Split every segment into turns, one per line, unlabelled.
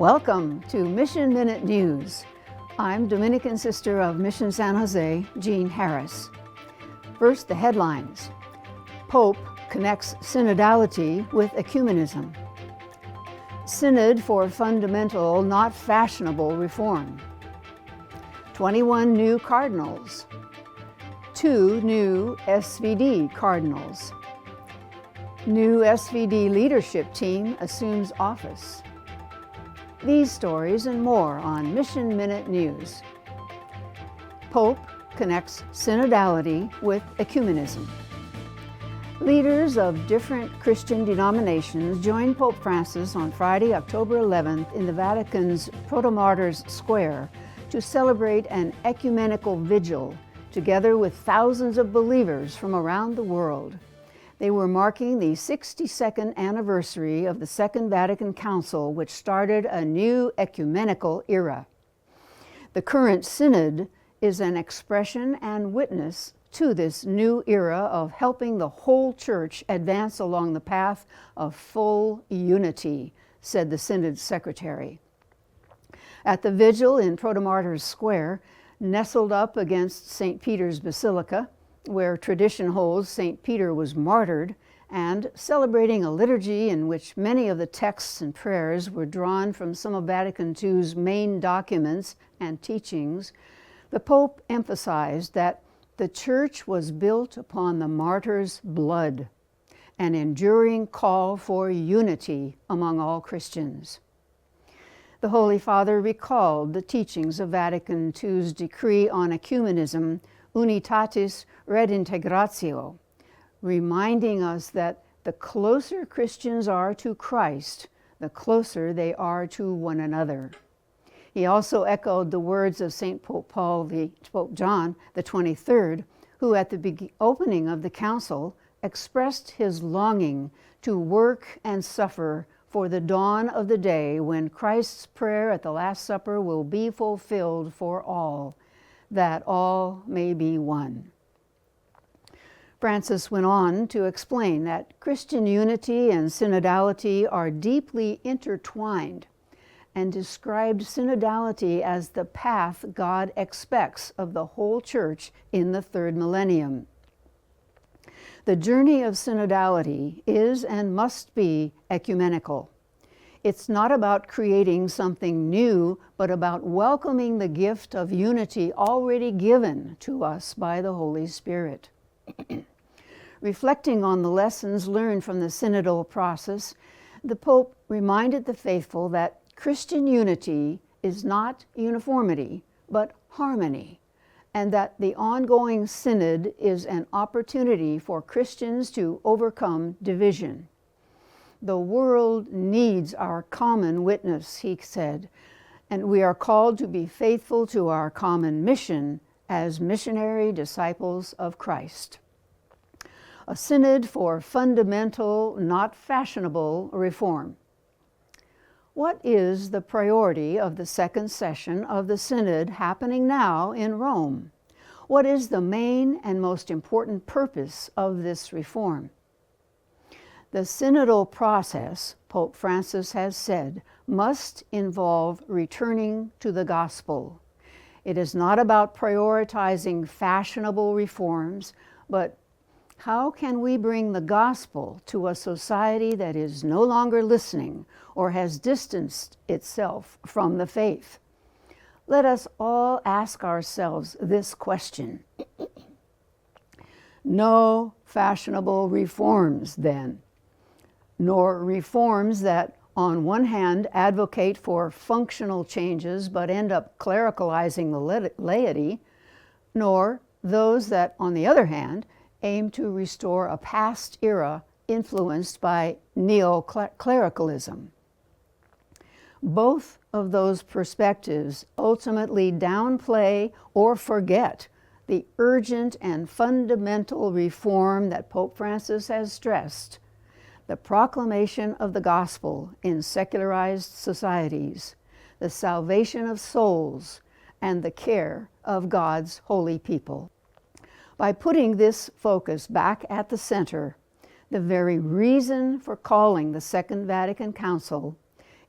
Welcome to Mission Minute News. I'm Dominican Sister of Mission San Jose, Jean Harris. First, the headlines. Pope connects synodality with ecumenism. Synod for fundamental, not fashionable reform. 21 new cardinals. 2 new SVD Cardinals. New SVD Leadership team assumes office. These stories and more on Mission Minute News. Pope connects synodality with ecumenism. Leaders of different Christian denominations joined Pope Francis on Friday, October 11th in the Vatican's Protomartyrs Square to celebrate an ecumenical vigil together with thousands of believers from around the world. They were marking the 62nd anniversary of the Second Vatican Council, which started a new ecumenical era. The current synod is an expression and witness to this new era of helping the whole church advance along the path of full unity, said the synod's secretary. At the vigil in Protomartyrs Square, nestled up against St. Peter's Basilica, where tradition holds St. Peter was martyred, and celebrating a liturgy in which many of the texts and prayers were drawn from some of Vatican II's main documents and teachings, the Pope emphasized that the Church was built upon the martyrs' blood, an enduring call for unity among all Christians. The Holy Father recalled the teachings of Vatican II's decree on ecumenism, Unitatis Redintegratio, reminding us that the closer Christians are to Christ, the closer they are to one another. He also echoed the words of St. Pope John the 23rd, who at the opening of the council expressed his longing to work and suffer for the dawn of the day when Christ's prayer at the Last Supper will be fulfilled for all, that all may be one. Francis went on to explain that Christian unity and synodality are deeply intertwined, and described synodality as the path God expects of the whole Church in the third millennium. The journey of synodality is and must be ecumenical. It's not about creating something new, but about welcoming the gift of unity already given to us by the Holy Spirit. Reflecting on the lessons learned from the synodal process, the Pope reminded the faithful that Christian unity is not uniformity, but harmony, and that the ongoing synod is an opportunity for Christians to overcome division. The world needs our common witness, he said, and we are called to be faithful to our common mission as missionary disciples of Christ. A synod for fundamental, not fashionable reform. What is the priority of the second session of the synod happening now in Rome? What is the main and most important purpose of this reform? The synodal process, Pope Francis has said, must involve returning to the gospel. It is not about prioritizing fashionable reforms, but how can we bring the gospel to a society that is no longer listening or has distanced itself from the faith? Let us all ask ourselves this question. No fashionable reforms, then, nor reforms that on one hand advocate for functional changes but end up clericalizing the laity, nor those that, on the other hand, aim to restore a past era influenced by neo-clericalism. Both of those perspectives ultimately downplay or forget the urgent and fundamental reform that Pope Francis has stressed, the proclamation of the gospel in secularized societies, the salvation of souls, and the care of God's holy people. By putting this focus back at the center, the very reason for calling the Second Vatican Council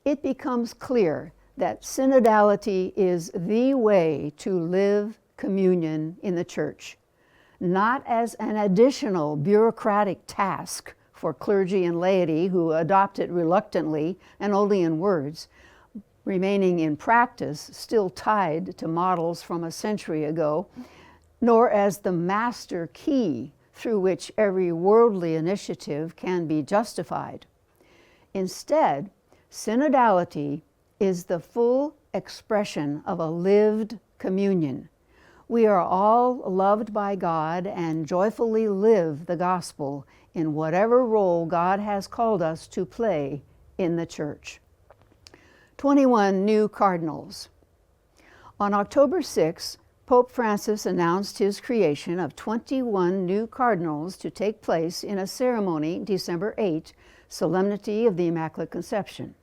it becomes clear that synodality is the way to live communion in the Church, not as an additional bureaucratic task for clergy and laity who adopt it reluctantly and only in words, remaining in practice still tied to models from a century ago, nor as the master key through which every worldly initiative can be justified. Instead, synodality is the full expression of a lived communion. We are all loved by God and joyfully live the gospel in whatever role God has called us to play in the Church. 21 new cardinals. On October 6, Pope Francis announced his creation of 21 new cardinals to take place in a ceremony December 8, Solemnity of the Immaculate Conception.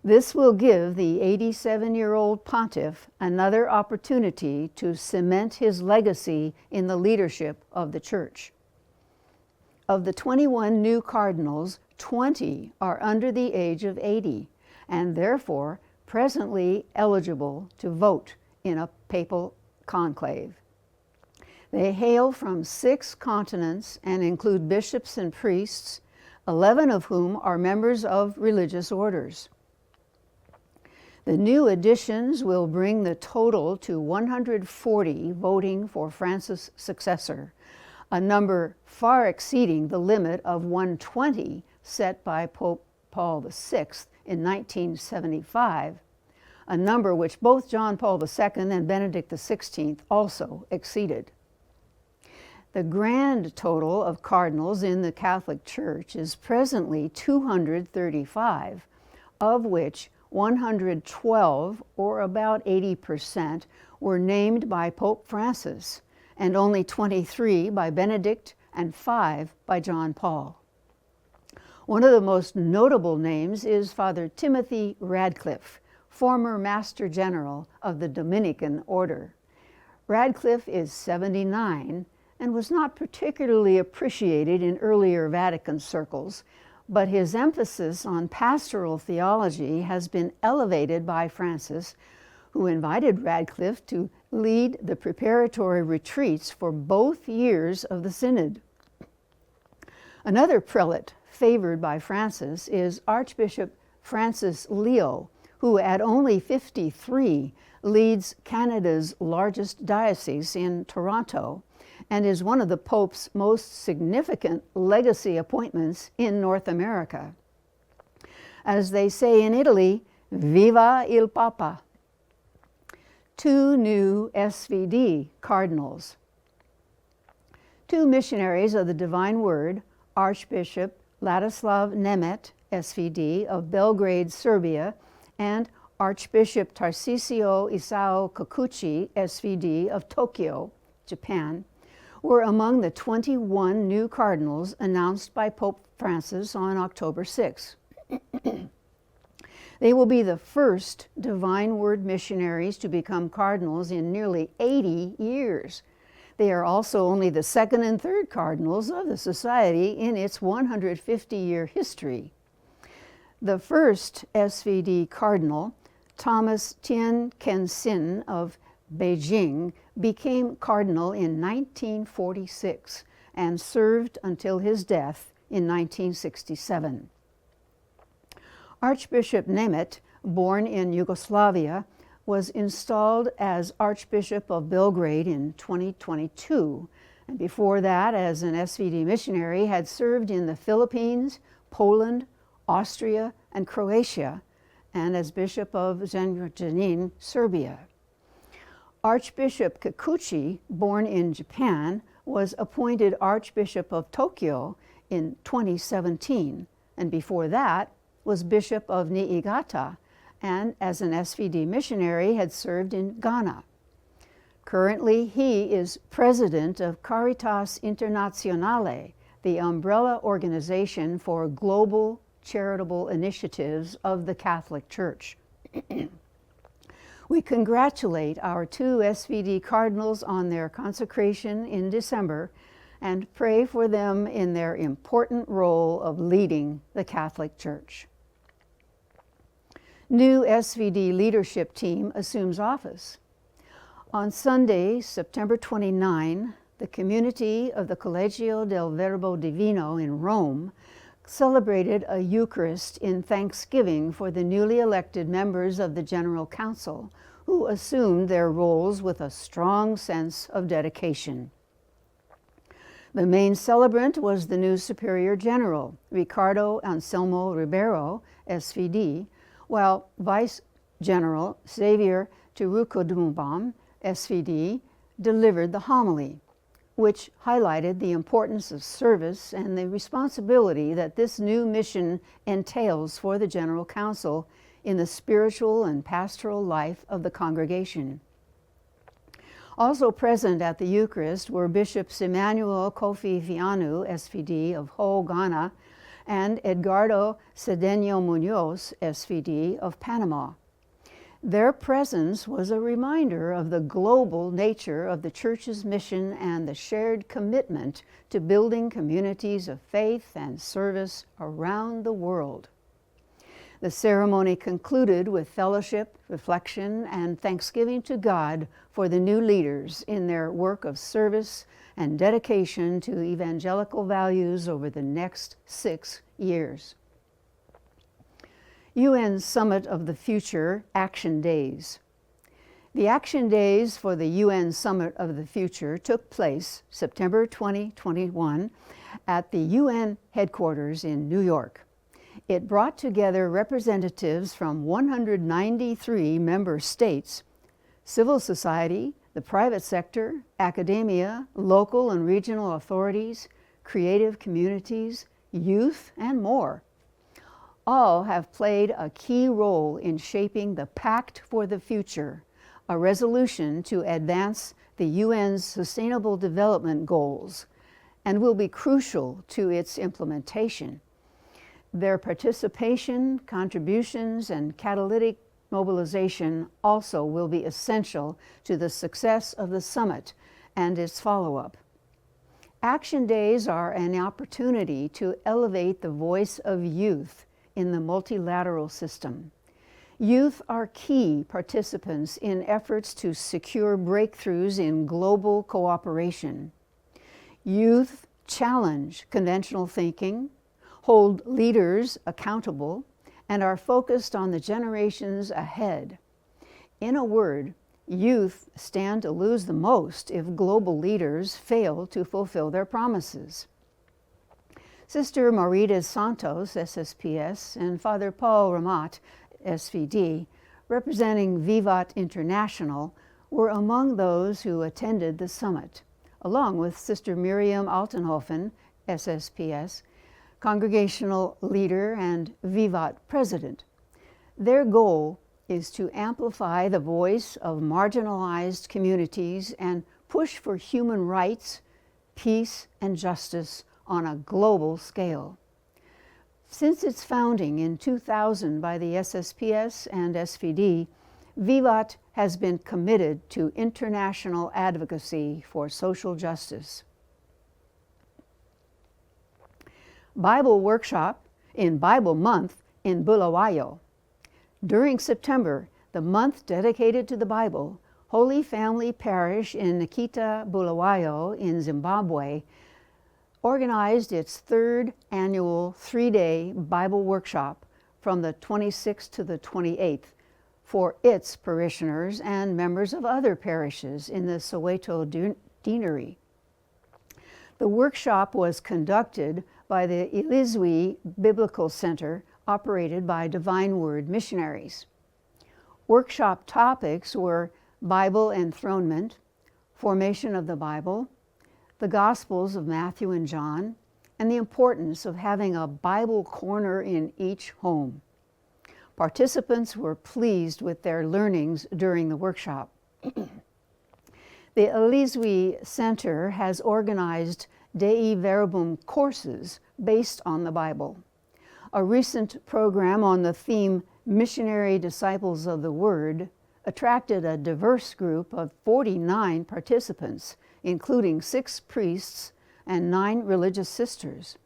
This will give the 87-year-old pontiff another opportunity to cement his legacy in the leadership of the Church. Of the 21 new cardinals, 20 are under the age of 80 and therefore presently eligible to vote in a papal conclave. They hail from 6 continents and include bishops and priests, 11 of whom are members of religious orders. The new additions will bring the total to 140 voting for Francis' successor, a number far exceeding the limit of 120 set by Pope Paul VI in 1975, a number which both John Paul II and Benedict XVI also exceeded. The grand total of cardinals in the Catholic Church is presently 235, of which 112, or about 80%, were named by Pope Francis, and only 23 by Benedict and 5 by John Paul. One of the most notable names is Father Timothy Radcliffe, former Master General of the Dominican Order. Radcliffe is 79 and was not particularly appreciated in earlier Vatican circles, but his emphasis on pastoral theology has been elevated by Francis, who invited Radcliffe to lead the preparatory retreats for both years of the Synod. Another prelate favored by Francis is Archbishop Francis Leo, who at only 53 leads Canada's largest diocese in Toronto and is one of the Pope's most significant legacy appointments in North America. As they say in Italy, viva il Papa. 2 new SVD Cardinals. 2 missionaries of the Divine Word, Archbishop Ladislav Nemet, SVD, of Belgrade, Serbia, and Archbishop Tarcisio Isao Kikuchi, SVD, of Tokyo, Japan, were among the 21 new cardinals announced by Pope Francis on October 6. They will be the first Divine Word missionaries to become cardinals in nearly 80 years. They are also only the 2nd and 3rd cardinals of the Society in its 150-year history. The first SVD cardinal, Thomas Tien Ken-sin of Beijing, became cardinal in 1946 and served until his death in 1967. Archbishop Nemet, born in Yugoslavia, was installed as Archbishop of Belgrade in 2022, and before that, as an SVD missionary, had served in the Philippines, Poland, Austria, and Croatia, and as Bishop of Zrenjanin, Serbia. Archbishop Kikuchi, born in Japan, was appointed Archbishop of Tokyo in 2017, and before that was Bishop of Niigata, and as an SVD missionary had served in Ghana. Currently, he is president of Caritas Internationale, the umbrella organization for global charitable initiatives of the Catholic Church. We congratulate our 2 SVD cardinals on their consecration in December and pray for them in their important role of leading the Catholic Church. new SVD leadership team assumes office. On Sunday, September 29, the community of the Collegio del Verbo Divino in Rome celebrated a Eucharist in thanksgiving for the newly elected members of the General Council, who assumed their roles with a strong sense of dedication. The main celebrant was the new Superior General, Ricardo Anselmo Ribeiro, SVD, while Vice General Xavier Tirukodumbam, SVD, delivered the homily, which highlighted the importance of service and the responsibility that this new mission entails for the General Council in the spiritual and pastoral life of the congregation. Also present at the Eucharist were Bishops Emmanuel Kofi Fianu, SVD of Ho, Ghana, and Edgardo Cedeno Munoz, SVD of Panama. Their presence was a reminder of the global nature of the Church's mission and the shared commitment to building communities of faith and service around the world. The ceremony concluded with fellowship, reflection, and thanksgiving to God for the new leaders in their work of service and dedication to evangelical values over the next 6 years. UN Summit of the Future Action Days. The Action Days for the UN Summit of the Future took place September 2021 at the UN headquarters in New York. It brought together representatives from 193 member states, civil society, the private sector, academia, local and regional authorities, creative communities, youth, and more. All have played a key role in shaping the Pact for the Future, a resolution to advance the UN's Sustainable Development Goals, and will be crucial to its implementation. Their participation, contributions, and catalytic mobilization also will be essential to the success of the summit and its follow-up. Action Days are an opportunity to elevate the voice of youth in the multilateral system. Youth are key participants in efforts to secure breakthroughs in global cooperation. Youth challenge conventional thinking, hold leaders accountable, and are focused on the generations ahead. In a word, youth stand to lose the most if global leaders fail to fulfill their promises. Sister Marita Santos, SSPS, and Father Paul Ramat, SVD, representing Vivat International, were among those who attended the summit, along with Sister Miriam Altenhofen, SSPS, congregational leader and Vivat president. Their goal is to amplify the voice of marginalized communities and push for human rights, peace, and justice on a global scale. Since its founding in 2000 by the SSPS and SVD, Vivat has been committed to international advocacy for social justice. Bible Workshop in Bible Month in Bulawayo. During September, the month dedicated to the Bible, Holy Family Parish in Nikita, Bulawayo in Zimbabwe organized its third annual 3-day Bible workshop from the 26th to the 28th for its parishioners and members of other parishes in the Soweto Deanery. The workshop was conducted by the Ilizwi Biblical Center, operated by Divine Word missionaries. Workshop topics were Bible enthronement, formation of the Bible, the Gospels of Matthew and John, and the importance of having a Bible corner in each home. Participants were pleased with their learnings during the workshop. The Ilizwi Center has organized Dei Verbum courses based on the Bible. A recent program on the theme Missionary Disciples of the Word attracted a diverse group of 49 participants, including 6 priests and 9 religious sisters.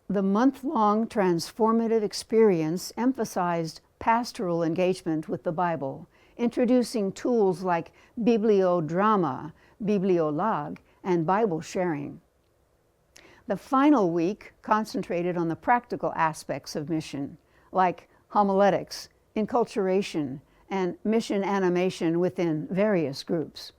The month-long transformative experience emphasized pastoral engagement with the Bible, introducing tools like bibliodrama, bibliolog, and Bible sharing. The final week concentrated on the practical aspects of mission, like homiletics, enculturation, and mission animation within various groups.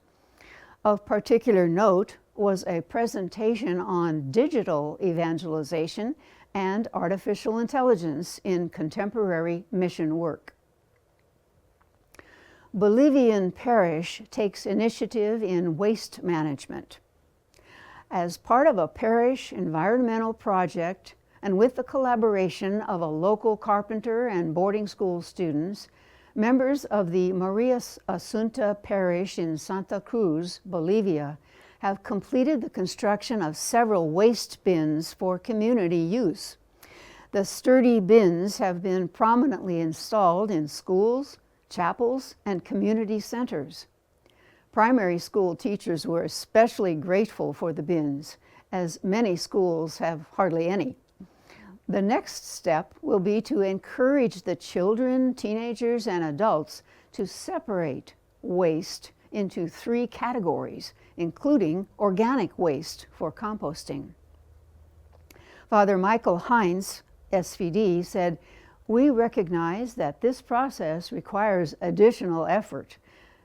Of particular note was a presentation on digital evangelization and artificial intelligence in contemporary mission work. Bolivian parish takes initiative in waste management. As part of a parish environmental project and with the collaboration of a local carpenter and boarding school students, members of the Maria Asunta Parish in Santa Cruz, Bolivia, have completed the construction of several waste bins for community use. The sturdy bins have been prominently installed in schools, chapels, and community centers. Primary school teachers were especially grateful for the bins, as many schools have hardly any. The next step will be to encourage the children, teenagers, and adults to separate waste into 3 categories, including organic waste for composting. Father Michael Heinz, SVD, said, "We recognize that this process requires additional effort,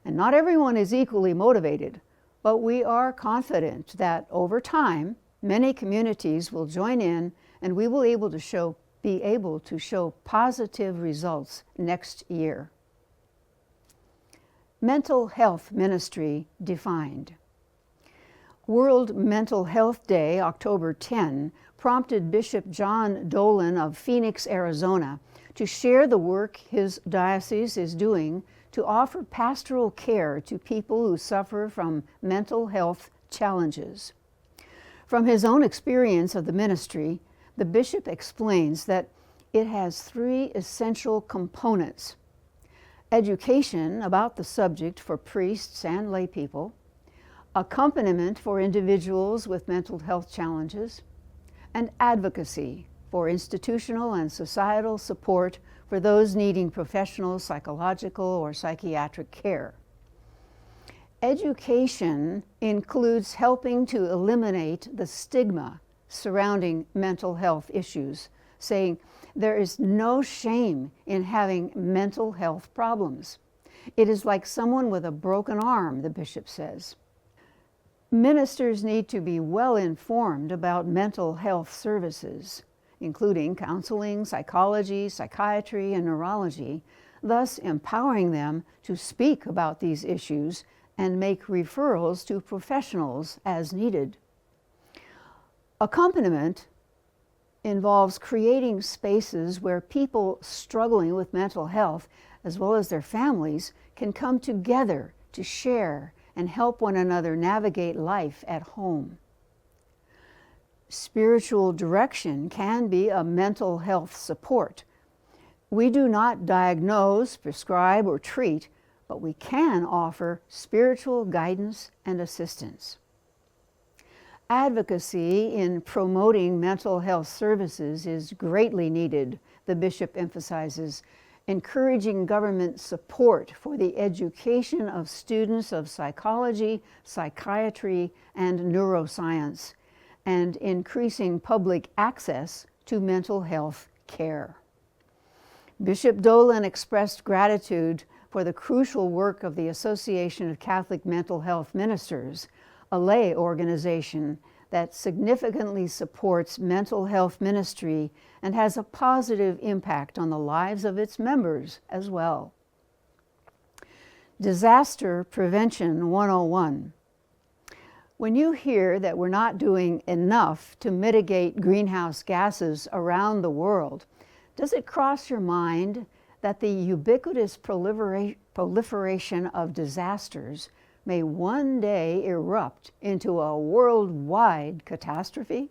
and not everyone is equally motivated, but we are confident that over time, many communities will join in and we will be able to show positive results next year." Mental health ministry defined. World Mental Health Day, October 10, prompted Bishop John Dolan of Phoenix, Arizona, to share the work his diocese is doing to offer pastoral care to people who suffer from mental health challenges. From his own experience of the ministry, the bishop explains that it has 3 essential components: education about the subject for priests and lay people, accompaniment for individuals with mental health challenges, and advocacy for institutional and societal support for those needing professional psychological or psychiatric care. Education includes helping to eliminate the stigma surrounding mental health issues, saying there is no shame in having mental health problems. It is like someone with a broken arm, the bishop says. Ministers need to be well informed about mental health services, including counseling, psychology, psychiatry, and neurology, thus empowering them to speak about these issues and make referrals to professionals as needed. Accompaniment involves creating spaces where people struggling with mental health, as well as their families, can come together to share and help one another navigate life at home. Spiritual direction can be a mental health support. We do not diagnose, prescribe, or treat, but we can offer spiritual guidance and assistance. Advocacy in promoting mental health services is greatly needed, the bishop emphasizes, encouraging government support for the education of students of psychology, psychiatry, and neuroscience, and increasing public access to mental health care. Bishop Dolan expressed gratitude for the crucial work of the Association of Catholic Mental Health Ministers, a lay organization that significantly supports mental health ministry and has a positive impact on the lives of its members as well. Disaster Prevention 101. When you hear that we're not doing enough to mitigate greenhouse gases around the world, does it cross your mind that the ubiquitous proliferation of disasters may one day erupt into a worldwide catastrophe?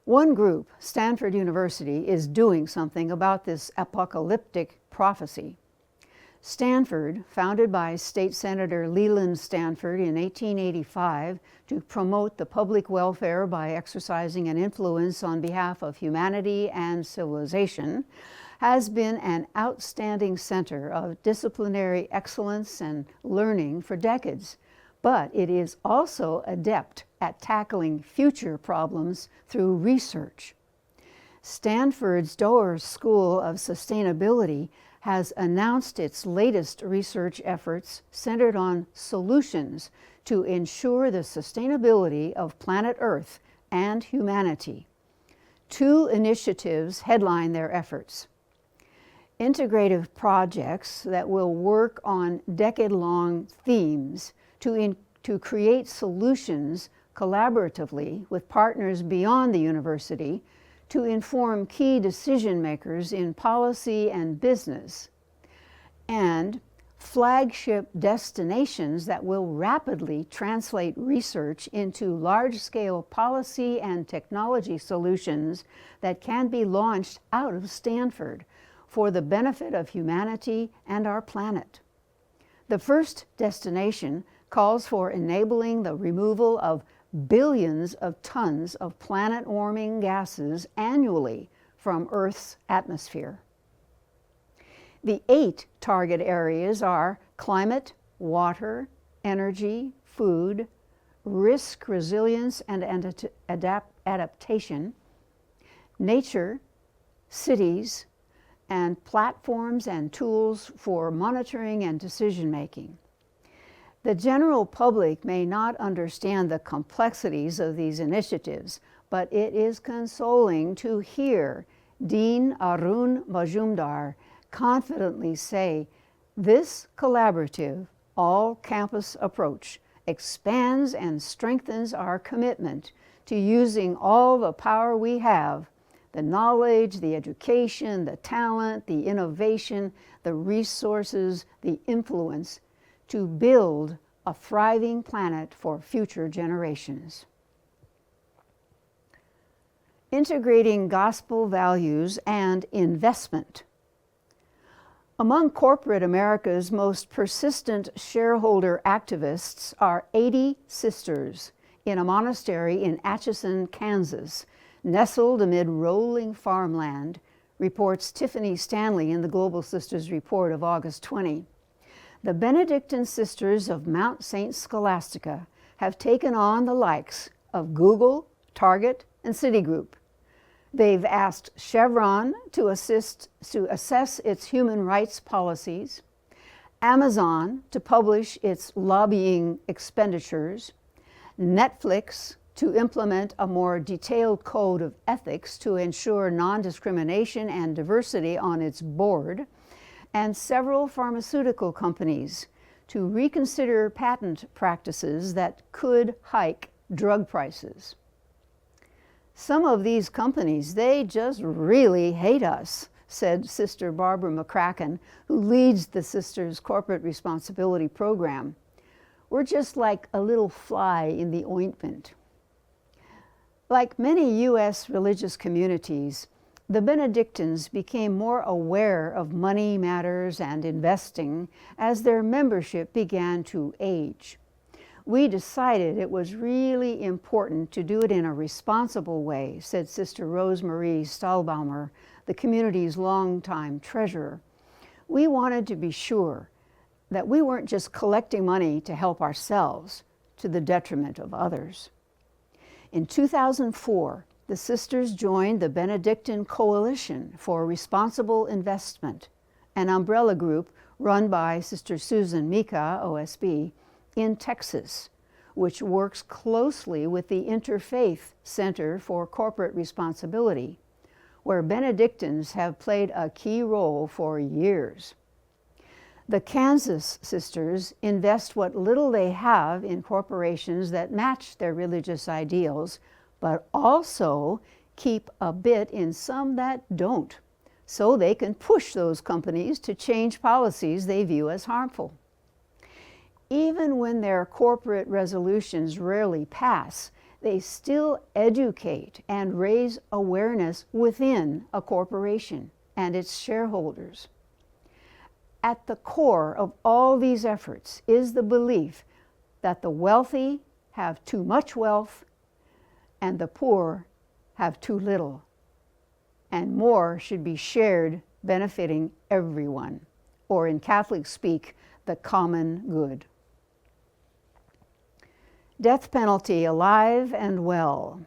One group, Stanford University, is doing something about this apocalyptic prophecy. Stanford, founded by State Senator Leland Stanford in 1885 to promote the public welfare by exercising an influence on behalf of humanity and civilization, has been an outstanding center of disciplinary excellence and learning for decades, but it is also adept at tackling future problems through research. Stanford's Doerr School of Sustainability has announced its latest research efforts centered on solutions to ensure the sustainability of planet Earth and humanity. 2 initiatives headline their efforts. Integrative projects that will work on decade-long themes to create solutions collaboratively with partners beyond the university to inform key decision makers in policy and business, and flagship destinations that will rapidly translate research into large-scale policy and technology solutions that can be launched out of Stanford for the benefit of humanity and our planet. The first destination calls for enabling the removal of billions of tons of planet-warming gases annually from Earth's atmosphere. The 8 target areas are climate, water, energy, food, risk resilience and adaptation, nature, cities, and platforms and tools for monitoring and decision-making. The general public may not understand the complexities of these initiatives, but it is consoling to hear Dean Arun Majumdar confidently say, "This collaborative, all-campus approach expands and strengthens our commitment to using all the power we have, the knowledge, the education, the talent, the innovation, the resources, the influence, to build a thriving planet for future generations." Integrating gospel values and investment. Among corporate America's most persistent shareholder activists are 80 sisters in a monastery in Atchison, Kansas, nestled amid rolling farmland, reports Tiffany Stanley in the Global Sisters Report of August 20. The Benedictine Sisters of Mount St. Scholastica have taken on the likes of Google, Target, and Citigroup. They've asked Chevron to assess its human rights policies, Amazon to publish its lobbying expenditures, Netflix to implement a more detailed code of ethics to ensure non-discrimination and diversity on its board, and several pharmaceutical companies to reconsider patent practices that could hike drug prices. Some of these companies, they just really hate us, said Sister Barbara McCracken, who leads the Sisters' Corporate Responsibility Program. We're just like a little fly in the ointment. Like many U.S. religious communities, the Benedictines became more aware of money matters and investing as their membership began to age. We decided it was really important to do it in a responsible way, said Sister Rosemarie Stahlbaumer, the community's longtime treasurer. We wanted to be sure that we weren't just collecting money to help ourselves to the detriment of others. In 2004, the sisters joined the Benedictine Coalition for Responsible Investment, an umbrella group run by Sister Susan Mika, OSB, in Texas, which works closely with the Interfaith Center for Corporate Responsibility, where Benedictines have played a key role for years. The Kansas sisters invest what little they have in corporations that match their religious ideals, but also keep a bit in some that don't, so they can push those companies to change policies they view as harmful. Even when their corporate resolutions rarely pass, they still educate and raise awareness within a corporation and its shareholders. At the core of all these efforts is the belief that the wealthy have too much wealth and the poor have too little, and more should be shared benefiting everyone, or in Catholic speak, the common good. Death penalty, alive and well.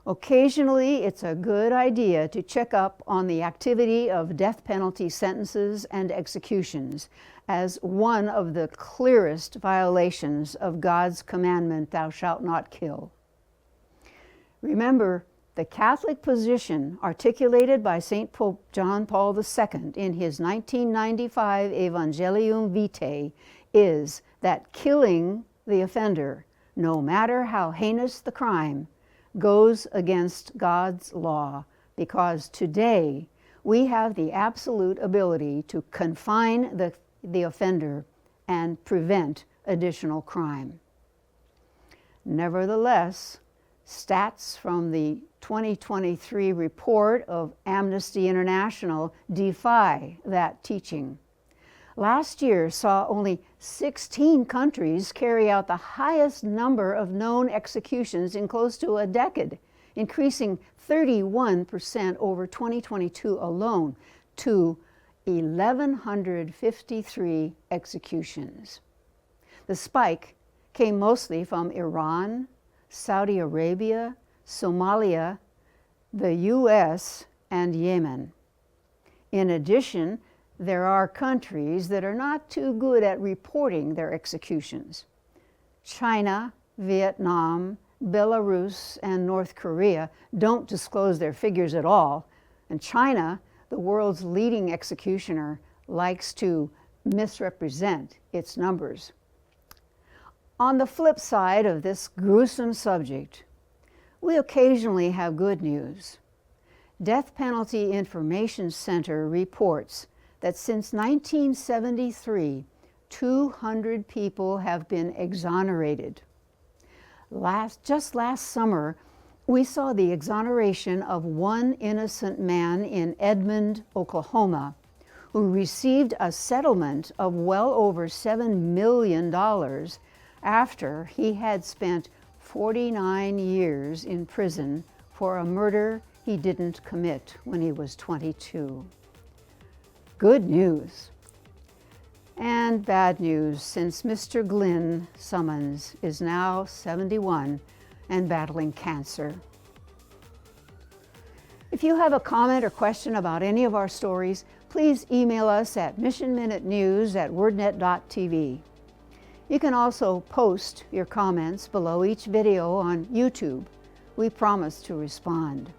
Occasionally, it's a good idea to check up on the activity of death penalty sentences and executions as one of the clearest violations of God's commandment, "Thou shalt not kill." Remember, the Catholic position articulated by St. Pope John Paul II in his 1995 Evangelium Vitae is that killing the offender, no matter how heinous the crime, goes against God's law, because today we have the absolute ability to confine the offender and prevent additional crime. Nevertheless, stats from the 2023 report of Amnesty International defy that teaching. Last year saw only 16 countries carry out the highest number of known executions in close to a decade, increasing 31% over 2022 alone to 1,153 executions. The spike came mostly from Iran, Saudi Arabia, Somalia, the US, and Yemen. In addition, there are countries that are not too good at reporting their executions. China, Vietnam, Belarus, and North Korea don't disclose their figures at all, and China, the world's leading executioner, likes to misrepresent its numbers. On the flip side of this gruesome subject, we occasionally have good news. Death Penalty Information Center reports that since 1973, 200 people have been exonerated. Just last summer, we saw the exoneration of one innocent man in Edmond, Oklahoma, who received a settlement of well over $7 million after he had spent 49 years in prison for a murder he didn't commit when he was 22. Good news. And bad news, since Mr. Glynn Summons is now 71 and battling cancer. If you have a comment or question about any of our stories, please email us at missionminutenews@wordnet.tv. You can also post your comments below each video on YouTube. We promise to respond.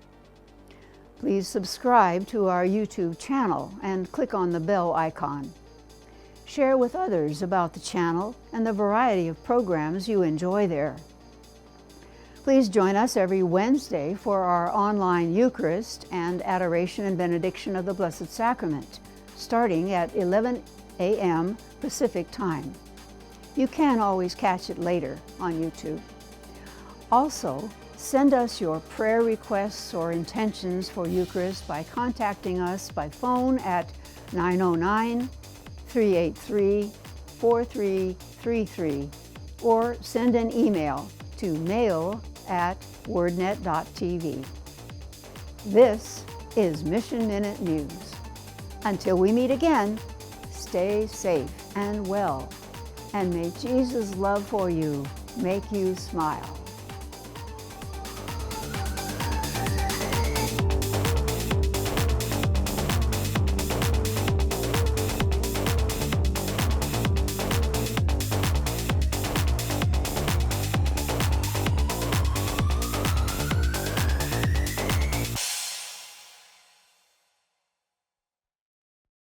Please subscribe to our YouTube channel and click on the bell icon. Share with others about the channel and the variety of programs you enjoy there. Please join us every Wednesday for our online Eucharist and Adoration and Benediction of the Blessed Sacrament, starting at 11 a.m. Pacific Time. You can always catch it later on YouTube. Also, send us your prayer requests or intentions for Eucharist by contacting us by phone at 909-383-4333 or send an email to mail@wordnet.tv. This is Mission Minute News. Until we meet again, stay safe and well, and may Jesus' love for you make you smile.